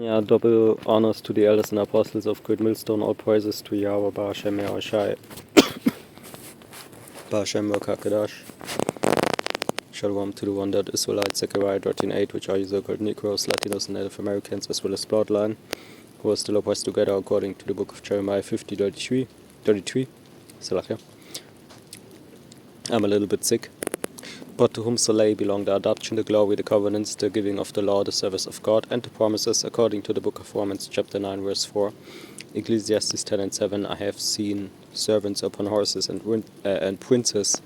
Yeah, double honors to the elders and apostles of Great Millstone, all praises to Yahweh, Ba'ashem Yahushai, Ba'ashem Wakakadash. Shalom to the wondered Israelites, Zechariah 13:8, which are you so-called Negroes, Latinos, and Native Americans, as well as bloodline, who are still oppressed together according to the book of Jeremiah 50:33. Salakia. I'm a little bit sick. But to whom Saleh belong the adoption, the glory, the covenants, the giving of the law, the service of God, and the promises, according to the book of Romans, chapter 9, verse 4. Ecclesiastes 10:7, I have seen servants upon horses and princes,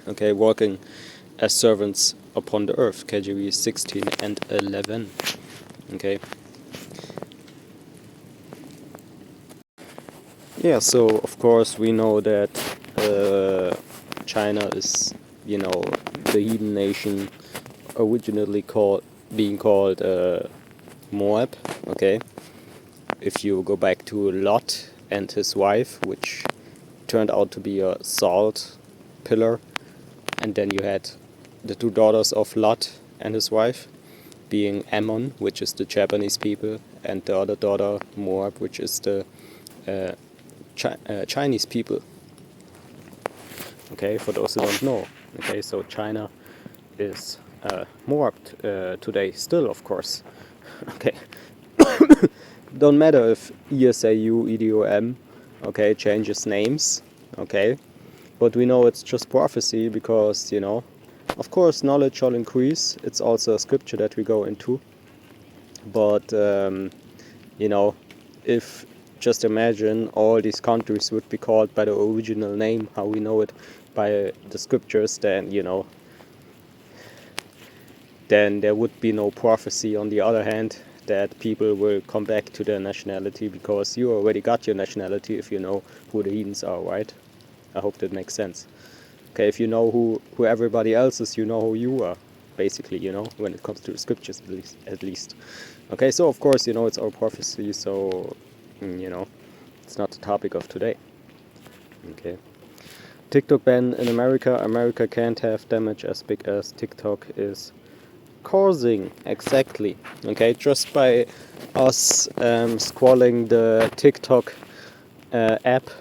okay, walking as servants upon the earth. KJV 16:11. Okay. Yeah, so of course we know that China is, the heathen nation originally being called Moab. Okay, if you go back to Lot and his wife, which turned out to be a salt pillar, and then you had the two daughters of Lot and his wife, being Ammon, which is the Japanese people, and the other daughter Moab, which is the Chinese people. Okay, for those who don't know. Okay, so China is Moab today, still, of course. Okay, don't matter if ESAU, EDOM, okay, changes names, okay, but we know it's just prophecy because, of course, knowledge shall increase. It's also a scripture that we go into, but, if just imagine all these countries would be called by the original name, how we know it by the scriptures, then, then there would be no prophecy. On the other hand, that people will come back to their nationality, because you already got your nationality if you know who the heathens are, right? I hope that makes sense. Okay, if you know who everybody else is, you know who you are, basically, when it comes to the scriptures, at least. Okay, so of course, it's our prophecy, so, it's not the topic of today. Okay. TikTok ban in America. America can't have damage as big as TikTok is causing. Exactly. Okay, just by us scrolling the TikTok app,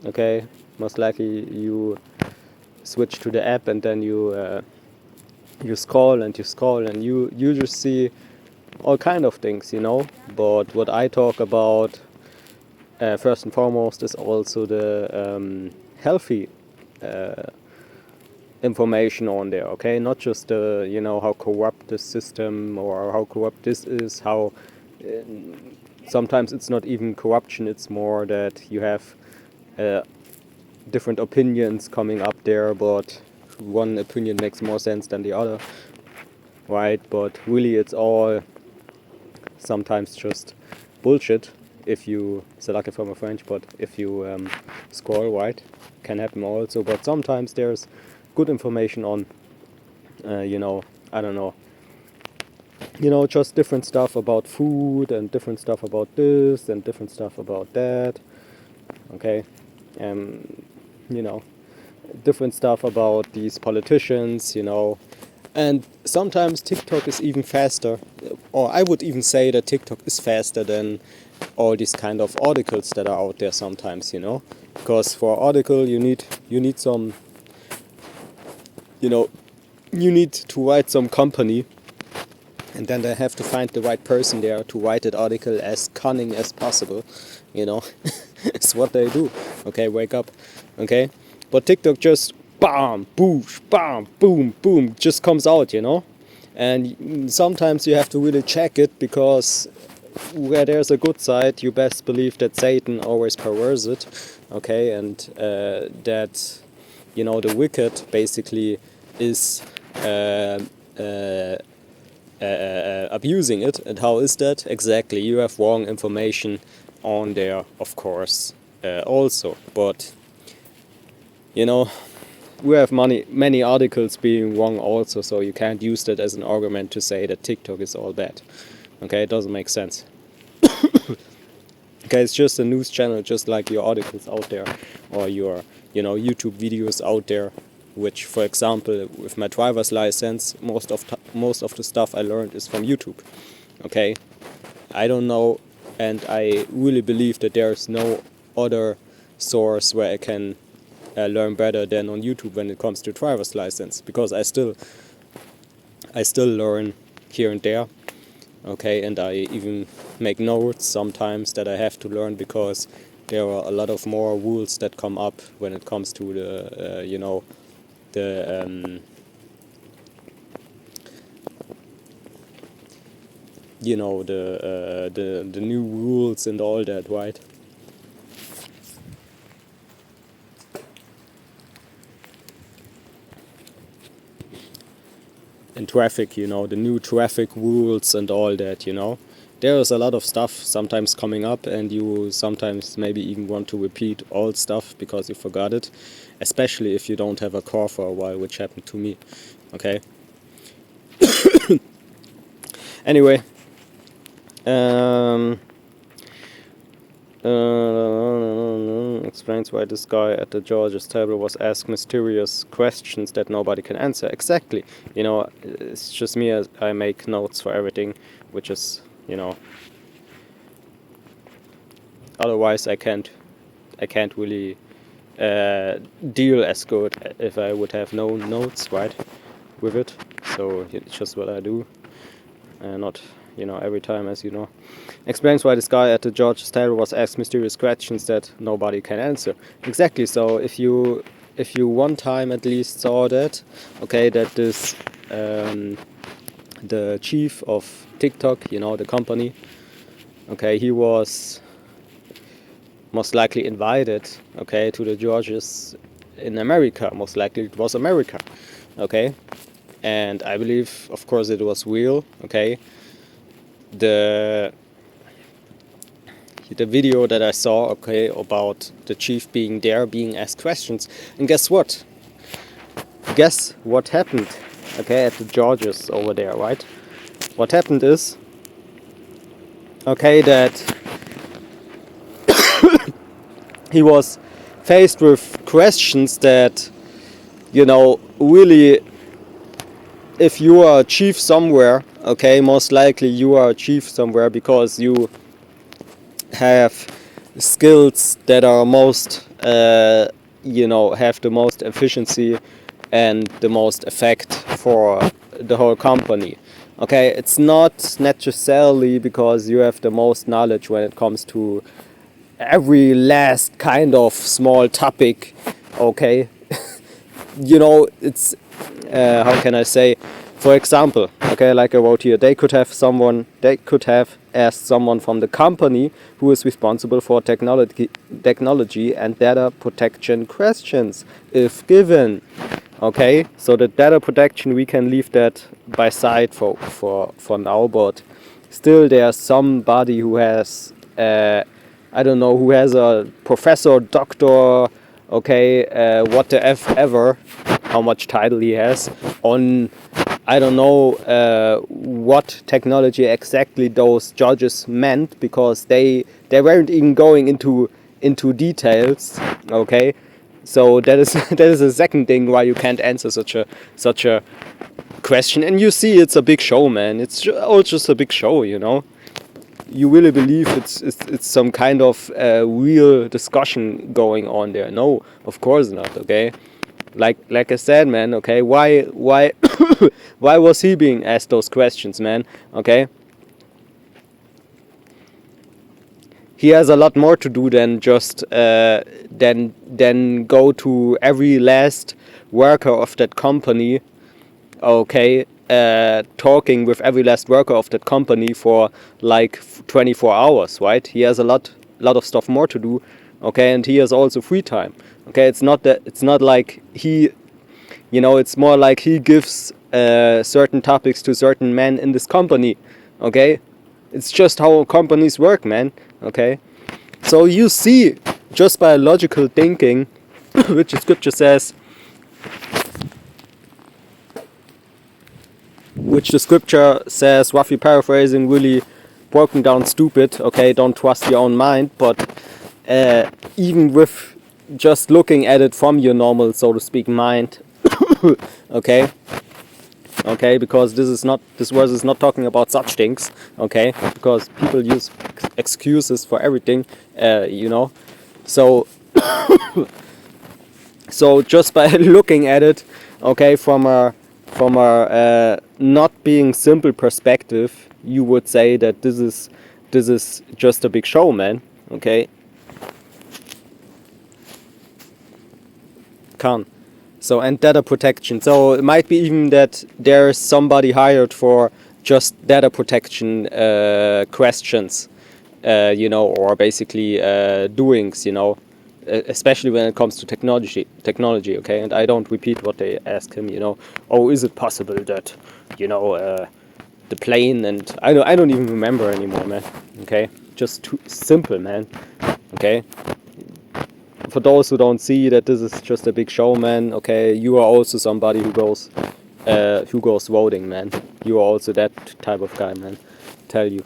okay, most likely you switch to the app and then you scroll and you just see all kind of things, but what I talk about first and foremost is also the healthy information on there, okay, not just how corrupt the system or how corrupt this is, how sometimes it's not even corruption, it's more that you have different opinions coming up there, but one opinion makes more sense than the other, right? But really it's all sometimes just bullshit, if you, Salaka from a French, but if you scroll, right, can happen also, but sometimes there's good information on, I don't know, just different stuff about food and different stuff about this and different stuff about that, okay, different stuff about these politicians, and sometimes TikTok is even faster, or I would even say that TikTok is faster than all these kind of articles that are out there sometimes, because for an article you need some, you need to write some company, and then they have to find the right person there to write that article as cunning as possible, it's what they do, okay, wake up, okay, but TikTok just bam, boosh, bam, boom, boom, just comes out, and sometimes you have to really check it, because where there's a good side, you best believe that Satan always perverts it, okay, and that, the wicked basically is abusing it. And how is that? Exactly, you have wrong information on there, of course, also, but, we have many articles being wrong also, so you can't use that as an argument to say that TikTok is all bad. Okay, it doesn't make sense. Okay, it's just a news channel, just like your articles out there, or your, YouTube videos out there. which, for example, with my driver's license, most of the stuff I learned is from YouTube. Okay, I don't know, and I really believe that there's no other source where I can learn better than on YouTube when it comes to driver's license, because I still learn here and there. Okay, and I even make notes sometimes that I have to learn, because there are a lot of more rules that come up when it comes to the the new rules and all that, right? In traffic, the new traffic rules and all that, There is a lot of stuff sometimes coming up, and you sometimes maybe even want to repeat old stuff because you forgot it, especially if you don't have a car for a while, which happened to me. Okay. Anyway, explains why this guy at the George's table was asked mysterious questions that nobody can answer. Exactly. It's just me. I make notes for everything, which is, otherwise I can't really deal as good if I would have no notes, right, with it. So it's just what I do, not every time, as you know. Explains why this guy at the George's table was asked mysterious questions that nobody can answer. Exactly. So if you one time at least saw that, okay, that this the chief of TikTok, the company, okay, he was most likely invited, okay, to the Georges in America. Most likely it was America, okay, and I believe, of course, it was real, okay. The video that I saw, okay, about the chief being there, being asked questions, and guess what? Guess what happened, okay, at the Georges over there, right? What happened is, okay, that he was faced with questions that, really, if you are a chief somewhere, okay, most likely you are a chief somewhere because you have skills that are most, have the most efficiency and the most effect for the whole company. Okay, it's not necessarily because you have the most knowledge when it comes to every last kind of small topic, okay. It's how can I say, for example, okay, like I wrote here, they could have asked someone from the company who is responsible for technology and data protection questions, if given. Okay, so the data protection, we can leave that by side for now, but still there's somebody who has I don't know, who has a professor, doctor, okay, what the F ever, how much title he has, on, I don't know what technology exactly those judges meant, because they weren't even going into details, okay. So that is the second thing why you can't answer such a question. And you see, it's a big show, man. It's just a big show, You really believe it's some kind of real discussion going on there? No, of course not. Okay, like I said, man. Okay, why why was he being asked those questions, man? Okay, he has a lot more to do than just than go to every last worker of that company. Okay, talking with every last worker of that company for like 24 hours, right? He has a lot of stuff more to do, okay, and he has also free time. Okay, it's not like he, it's more like he gives certain topics to certain men in this company, okay? It's just how companies work, man, okay? So you see, just by logical thinking, which the scripture says, roughly paraphrasing, really broken down stupid, okay, don't trust your own mind, but even with just looking at it from your normal, so to speak, mind, Okay, okay, because this verse is not talking about such things. Okay, because people use excuses for everything. You know, so so just by looking at it, okay, from a not being simple perspective, you would say that this is just a big show, man. Okay, can. So, and data protection. So it might be even that there's somebody hired for just data protection questions, you know, or basically doings, you know, especially when it comes to technology. Okay, and I don't repeat what they ask him. You know, oh, is it possible that, you know, the plane, and I don't even remember anymore, man. Okay, just too simple, man. Okay, for those who don't see that this is just a big show, man, okay, you are also somebody who goes voting, man. You are also that type of guy, man. Tell you.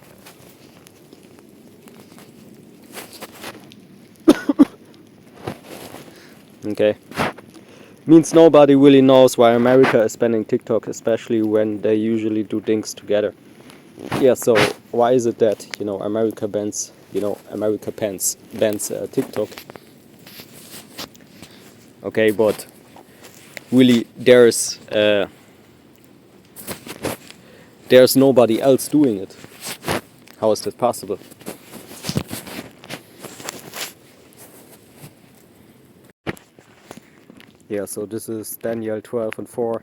Okay. Means nobody really knows why America is banning TikTok, especially when they usually do things together. Yeah, so why is it that, you know, America bans TikTok? Okay, but really there's nobody else doing it. How is that possible? Yeah, so this is Daniel 12 and 4.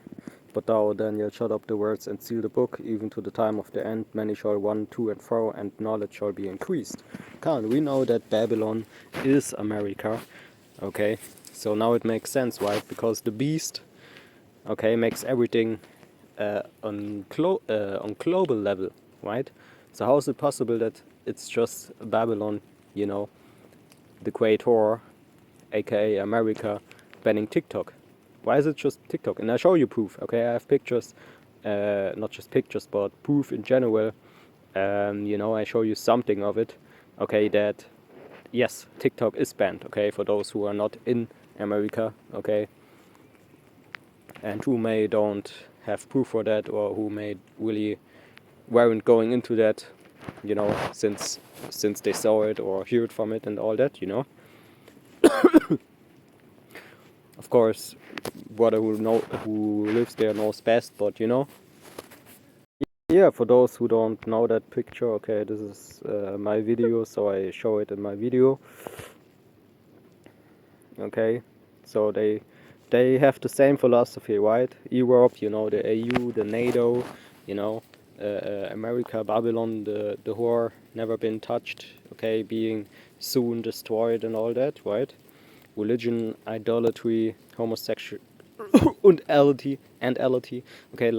But thou, Daniel, shut up the words and seal the book, even to the time of the end. Many shall run to and fro, and knowledge shall be increased. Khan, we know that Babylon is America. Okay, so now it makes sense, right? Because the beast, okay, makes everything on global level, right? So how is it possible that it's just Babylon, you know, the Great Whore, aka America, banning TikTok? Why is it just TikTok? And I show you proof. Okay, I have pictures, not just pictures, but proof in general. You know, I show you something of it. Okay, that yes, TikTok is banned. Okay, for those who are not in America. Okay, and who may don't have proof for that, or who may really weren't going into that, you know, since they saw it or heard from it and all that, you know. Of course, what who lives there knows best, but you know. Yeah, for those who don't know that picture, okay, this is my video, so I show it in my video. Okay, so they have the same philosophy, right? Europe, you know, the AU, the NATO, you know, America, Babylon, the whore, never been touched, okay, being soon destroyed and all that, right? Religion, idolatry, homosexual and okay,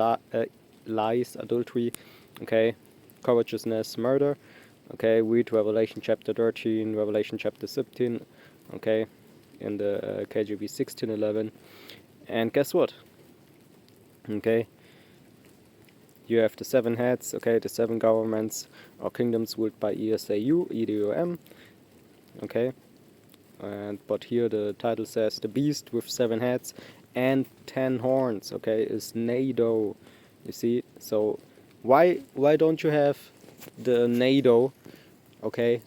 lies, adultery, okay, covetousness, murder, okay, read Revelation chapter 13, Revelation chapter 17, okay, in the KJV 16:11, and guess what? Okay, you have the 7 heads, okay, the 7 governments or kingdoms ruled by ESAU, EDOM, okay, and but here the title says the beast with 7 heads and 10 horns, okay, is NATO. You see, so why don't you have the NATO, okay,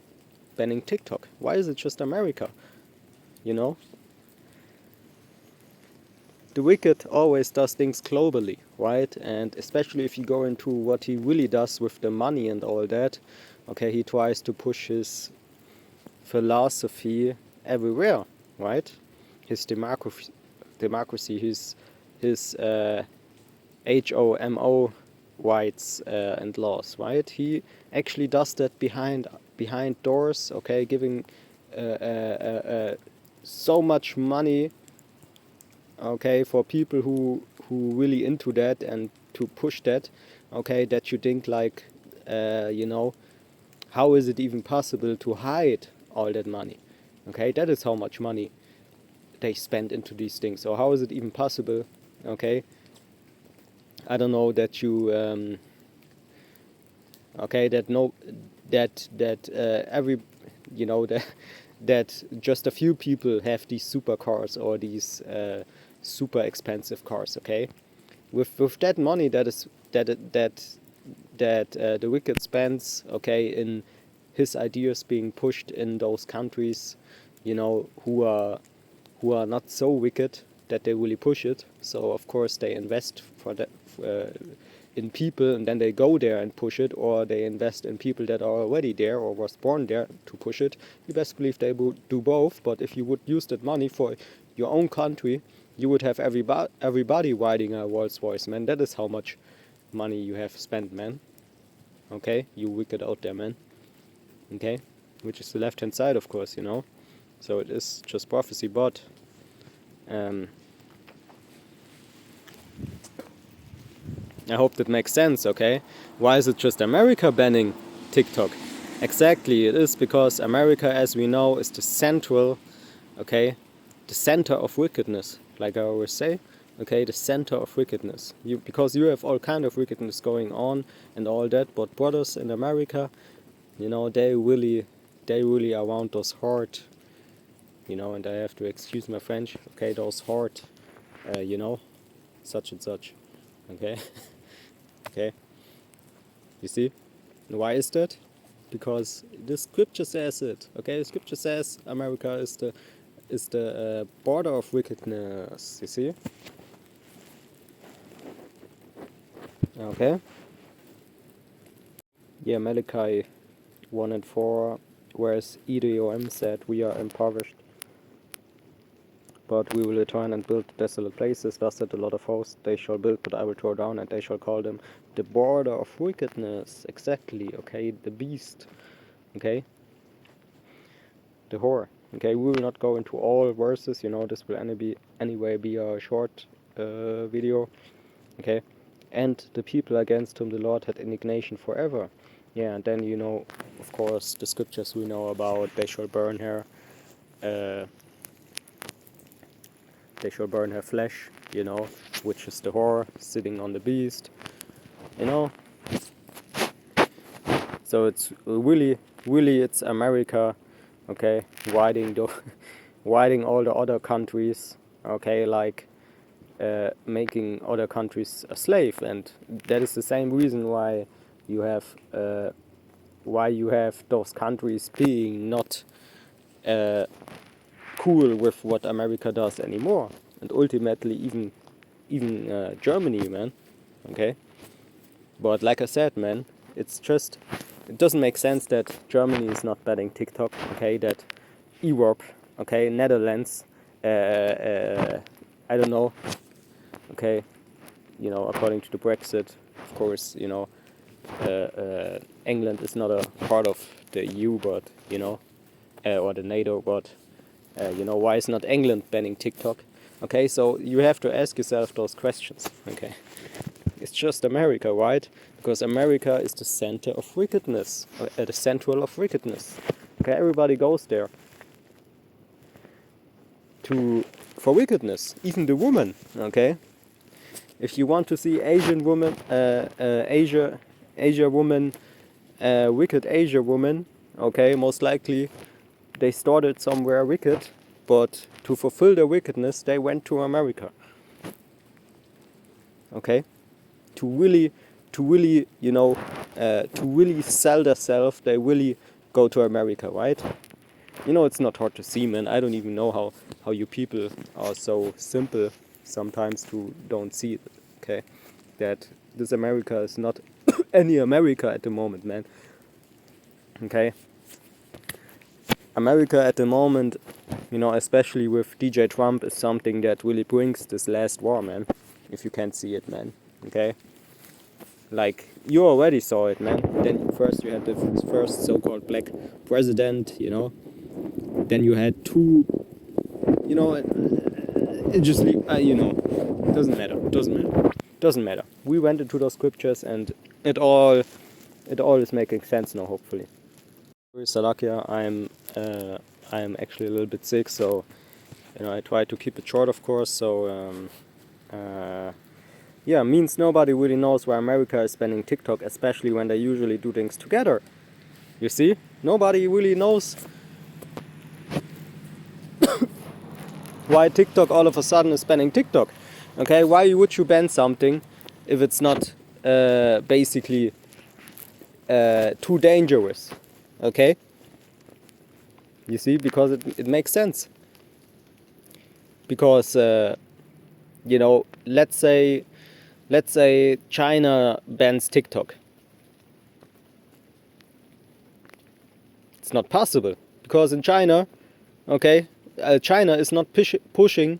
banning TikTok? Why is it just America? You know, the wicked always does things globally, right? And especially if you go into what he really does with the money and all that, okay, he tries to push his philosophy everywhere, right? His democracy, his HOMO rights and laws, right? He actually does that behind doors, okay, giving so much money, okay, for people who really into that and to push that, okay, that you think like, you know, how is it even possible to hide all that money? Okay, that is how much money they spend into these things. So how is it even possible? Okay, I don't know that you okay, that no, that every, you know, that that just a few people have these supercars or these super expensive cars. Okay, with that money that the wicked spends, okay, in his ideas being pushed in those countries, you know, who are not so wicked that they really push it. So of course they invest for that in people, and then they go there and push it, or they invest in people that are already there or was born there to push it. You best believe they would do both. But if you would use that money for your own country, you would have everybody riding a Rolls-Royce, man. That is how much money you have spent, man. Okay, you wicked out there, man. Okay, which is the left-hand side, of course, you know. So it is just prophecy, but I hope that makes sense, okay? Why is it just America banning TikTok? Exactly, it is because America, as we know, is the central, okay, the center of wickedness, like I always say, okay, the center of wickedness. Because you have all kind of wickedness going on and all that, but brothers in America, you know, they really around those hard, you know, and I have to excuse my French, okay, those hard, you know, such and such, okay. Okay, you see, and why is that? Because the scripture says it. Okay, the scripture says America is the border of wickedness. You see? Okay. Yeah, Malachi 1 and 4, whereas EDOM said, "We are impoverished, but we will return and build desolate places. Thus said the Lord of hosts, they shall build, but I will throw down, and they shall call them the border of wickedness." Exactly, okay, the beast, okay, the whore. Okay, we will not go into all verses, you know, this will anyway be a short video, okay. And the people against whom the Lord had indignation forever. Yeah, and then, you know, of course, the scriptures we know about, they shall burn her, they shall burn her flesh, you know, which is the whore sitting on the beast, you know. So it's really it's America, okay, riding all the other countries, okay, like making other countries a slave. And that is the same reason why you have those countries being not cool with what America does anymore, and ultimately even Germany, man. Okay, but like I said, man, it doesn't make sense that Germany is not banning TikTok. Okay, that Europe, okay, Netherlands, I don't know. Okay, you know, according to the Brexit, of course, you know, England is not a part of the EU, but you know, or the NATO, but you know, why is not England banning TikTok? Okay, so you have to ask yourself those questions. Okay, it's just America, right? Because America is the center of wickedness, the central of wickedness. Okay, everybody goes there for wickedness, even the woman. Okay, if you want to see Asian woman, Asia woman, wicked Asia woman, okay, most likely they started somewhere wicked, but to fulfill their wickedness, they went to America. Okay, to really, you know, to really sell themselves, they really go to America, right? You know, it's not hard to see, man. I don't even know how you people are so simple sometimes to don't see it. Okay, that this America is not any America at the moment, man. Okay, America at the moment, you know, especially with DJ Trump, is something that really brings this last war, man. If you can't see it, man. Okay, like you already saw it, man. Then first you had the first so-called black president, you know. Then you had two, you know, it just you know, doesn't matter. We went into those scriptures, and it all is making sense now, hopefully. Salakia, I'm actually a little bit sick, so you know, I try to keep it short, of course. So yeah, means nobody really knows why America is banning TikTok, especially when they usually do things together. You see, nobody really knows why TikTok all of a sudden is banning TikTok. Okay, why would you ban something if it's not basically too dangerous? Okay, you see, because it makes sense. Because you know, let's say China bans TikTok. It's not possible because in China, okay, China is not pushing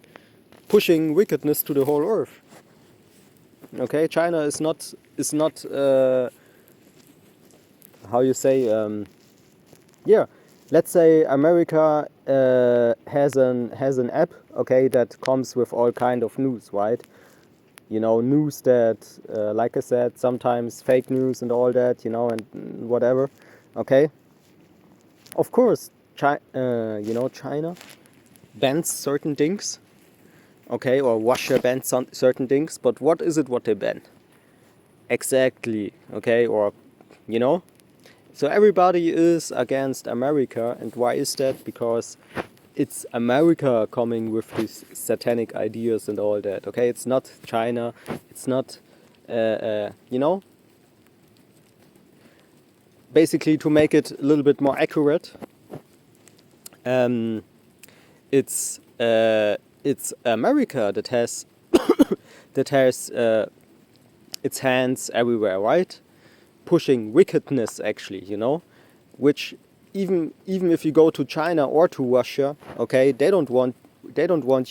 wickedness to the whole earth. Okay, China is not how you say, yeah. Let's say America has an app, okay, that comes with all kind of news, right? You know, news that, like I said, sometimes fake news and all that, you know, and whatever. Okay, of course, you know, China bans certain things, okay, or Russia bans certain things. But what is it what they ban? Exactly, okay, or you know. So everybody is against America, and why is that? Because it's America coming with these satanic ideas and all that. Okay, it's not China. It's not, you know. Basically, to make it a little bit more accurate, um, it's America that has that has its hands everywhere, right? Pushing wickedness, actually, you know, which even if you go to China or to Russia, okay, they don't want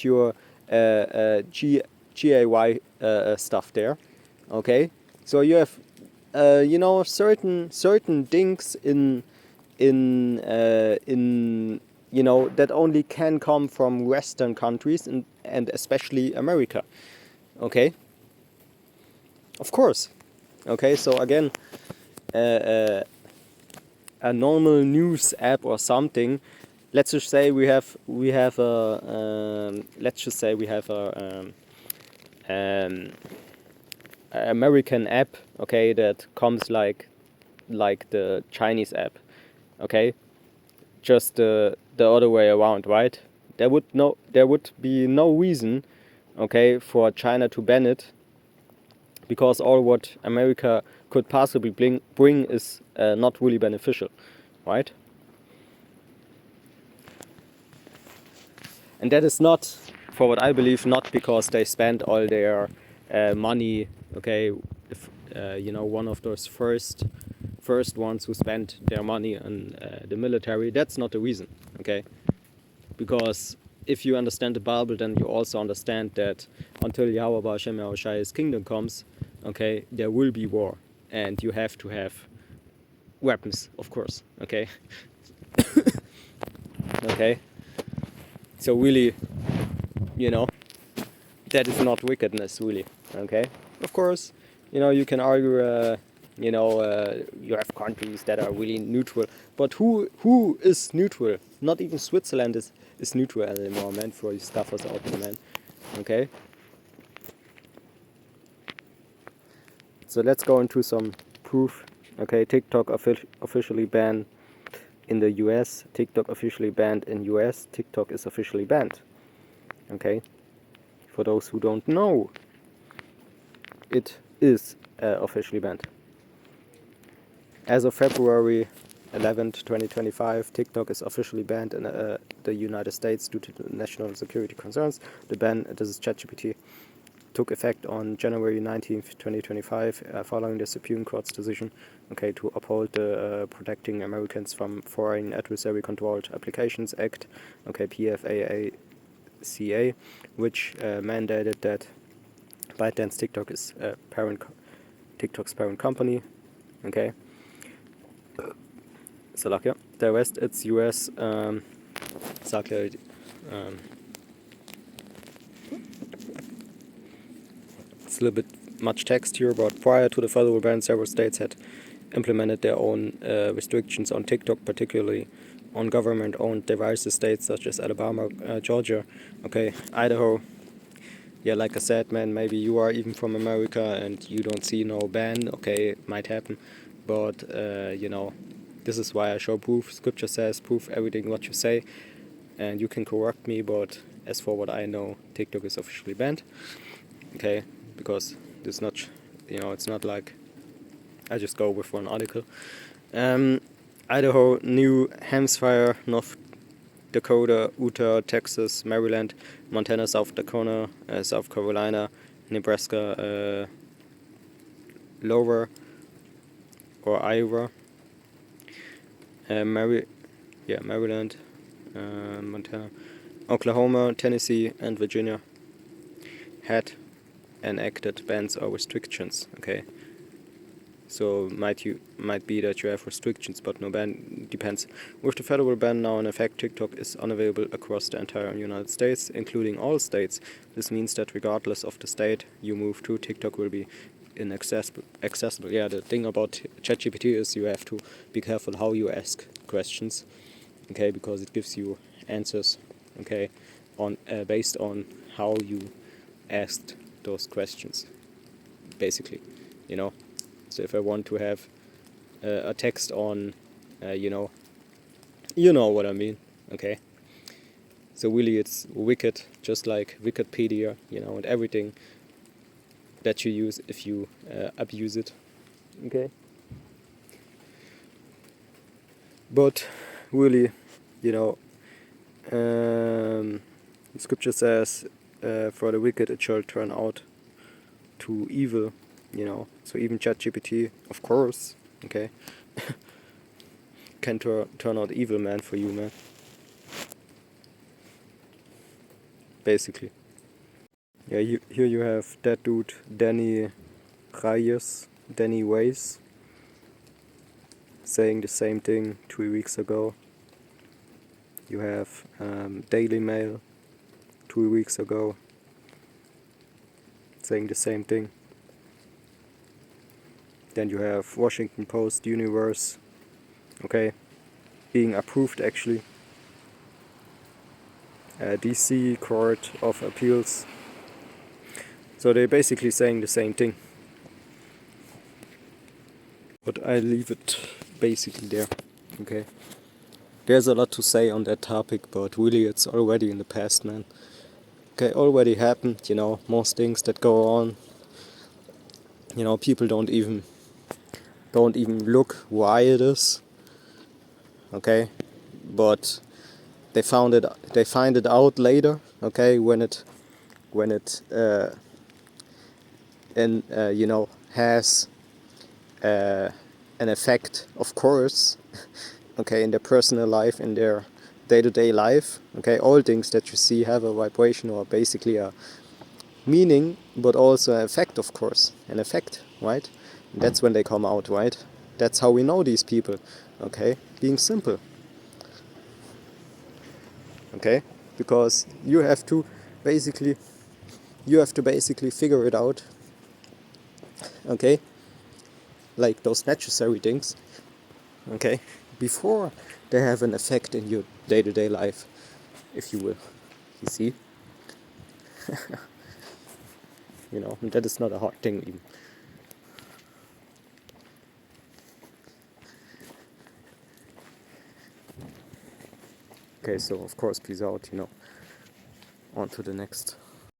your GAY stuff there, okay. So you have you know, certain things in you know, that only can come from Western countries, and especially America, okay. Of course, okay. So again, a normal news app or something. Let's just say we have a let's just say we have um, a American app, okay, that comes like the Chinese app, okay, just the other way around, right? There would be no reason, okay, for China to ban it, because all what America could possibly bring is not really beneficial, right? And that is not, for what I believe, not because they spend all their money, okay, you know, one of those first ones who spent their money on the military. That's not the reason, okay? Because if you understand the Bible, then you also understand that until Yahweh Hashem Yahushai's kingdom comes, okay, there will be war, and you have to have weapons, of course, okay? Okay, so really, you know, that is not wickedness, really, okay? Of course, you know, you can argue, you know, you have countries that are really neutral, but who is neutral? Not even Switzerland is neutral anymore, man, for you scoffers out there, man, okay? So let's go into some proof. Okay, TikTok officially banned in the US. TikTok officially banned in US. TikTok is officially banned. Okay, for those who don't know, it is officially banned. As of February 11th, 2025, TikTok is officially banned in the United States due to national security concerns. The ban, this is ChatGPT, took effect on January 19th, 2025, following the Supreme Court's decision, okay, to uphold the Protecting Americans from Foreign Adversary Controlled Applications Act, okay, PFAACA, which mandated that ByteDance TikTok is TikTok's parent company, okay. Salakia. The rest, it's US. Sakya. It's a little bit much text here, but prior to the federal ban, several states had implemented their own restrictions on TikTok, particularly on government-owned devices. States such as Alabama, Georgia, okay, Idaho. Yeah, like I said, man, maybe you are even from America and you don't see no ban. Okay, it might happen, but you know, this is why I show proof. Scripture says, prove everything what you say, and you can correct me, but as for what I know, TikTok is officially banned. Okay, because it's not, it's not like I just go with one article. Idaho, New Hampshire, North Dakota, Utah, Texas, Maryland, Montana, South Dakota, South Carolina, Nebraska, Lower or Iowa, Maryland, Montana, Oklahoma, Tennessee, and Virginia had enacted bans or restrictions. Okay, so might be that you have restrictions, but no ban. Depends. With the federal ban now in effect, TikTok is unavailable across the entire United States, including all states. This means that regardless of the state you move to, TikTok will be inaccessible. Yeah, the thing about ChatGPT is you have to be careful how you ask questions, okay, because it gives you answers, okay, on based on how you asked those questions, basically, you know. So if I want to have a text on, you know what I mean, okay. So really, it's wicked, just like Wikipedia, and everything that you use if you abuse it. Okay. But really, Scripture says, "For the wicked it shall turn out to evil." So even ChatGPT, of course, okay, can turn out evil, man, for you, man. Basically. Yeah, here you have that dude, Danny Weiss, saying the same thing 3 weeks ago. You have Daily Mail 2 weeks ago saying the same thing. Then you have Washington Post, Universe, okay, being approved actually. DC Court of Appeals. So they're basically saying the same thing. But I leave it basically there, okay. There's a lot to say on that topic, but really it's already in the past, man. Okay, already happened, most things that go on. People don't even look why it is. Okay, but they find it out later. Okay, when it has an effect, of course. Okay, in their personal life, in their day-to-day life. Okay, all things that you see have a vibration or basically a meaning, but also an effect, of course, an effect, right? And that's when they come out, right? That's how we know these people, okay? Being simple, okay? Because you have to basically figure it out, okay? Like those necessary things, okay? Before they have an effect in your day-to-day life, if you will, you see? And that is not a hard thing even. Okay, so of course, peace out, on to the next.